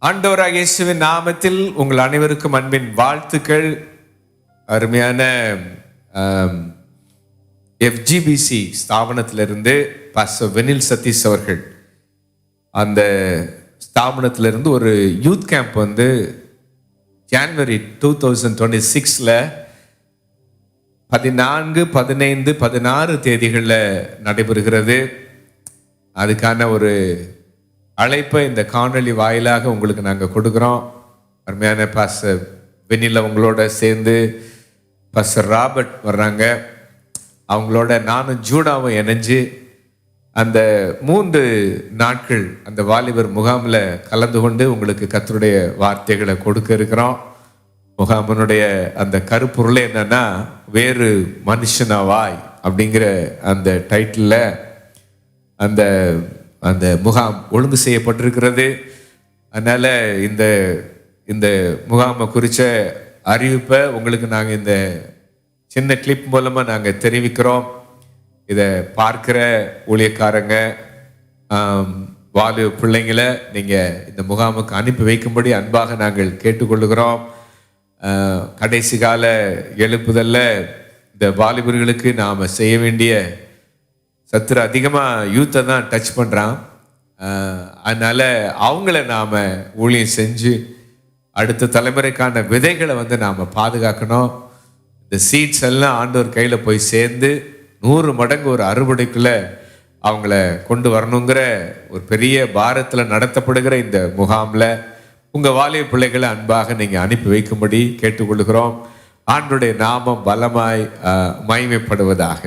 ஆண்டவராகிய இயேசுவின் நாமத்தில் உங்கள் அனைவருக்கும் அன்பின் வாழ்த்துக்கள். அருமையான FGBC ஸ்தாபனத்திலிருந்து பாஸ்டர் வெனில் சதீஷ் அவர்கள் அந்த ஸ்தாபனத்திலிருந்து ஒரு யூத் கேம்ப் வந்து ஜனவரி 2026 14, 15, 16 தேதிகளில் நடைபெறுகிறது. அதுக்கான ஒரு அழைப்பை இந்த காணொளி வாயிலாக உங்களுக்கு நாங்கள் கொடுக்குறோம். அருமையான பாஸ்டர் வெனில் அவங்களோட சேர்ந்து பாஸ்டர் ராபர்ட் வர்றாங்க. அவங்களோட நானும் ஜூடாவும் இணைஞ்சு அந்த 3 நாட்கள் அந்த வாலிபர் முகாமில் கலந்து கொண்டு உங்களுக்கு கர்த்தருடைய வார்த்தைகளை கொடுக்க இருக்கிறோம். முகாமனுடைய அந்த கருப்பொருளே என்னன்னா, வேறு மனுஷனாவாய் அப்படிங்கிற அந்த டைட்டிலில் அந்த அந்த முகாம் ஒழுங்கு செய்யப்பட்டிருக்கிறது. அதனால் இந்த முகாமை குறித்த அறிவிப்பை உங்களுக்கு நாங்கள் இந்த சின்ன கிளிப் மூலமாக நாங்கள் தெரிவிக்கிறோம். இதை பார்க்குற ஊழியக்காரங்க, வாலிப பிள்ளைங்களை நீங்கள் இந்த முகாமுக்கு அனுப்பி வைக்கும்படி அன்பாக நாங்கள் கேட்டுக்கொள்ளுகிறோம். கடைசி கால எழுப்புதல்ல இந்த வாலிபர்களுக்கு நாம் செய்ய வேண்டிய சத்துரு அதிகமாக யூத்தை தான் டச் பண்ணுறான். அதனால் அவங்கள நாம் ஊழியம் செஞ்சு அடுத்த தலைமுறைக்கான விதைகளை வந்து நாம் பாதுகாக்கணும். இந்த சீட்ஸ் எல்லாம் ஆண்டவர் கையில் போய் சேர்ந்து 100 மடங்கு ஒரு அறுவடைக்குள்ளே அவங்கள கொண்டு வரணுங்கிற ஒரு பெரிய பாரத்தில் நடத்தப்படுகிற இந்த முகாமில் உங்கள் வாலிப பிள்ளைகளை அன்பாக நீங்கள் அனுப்பி வைக்கும்படி கேட்டுக்கொள்கிறோம். ஆண்டவருடைய நாமம் பலமாய் மகிமைப்படுவதாக.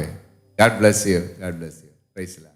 God bless you. God bless you. Praise the Lord.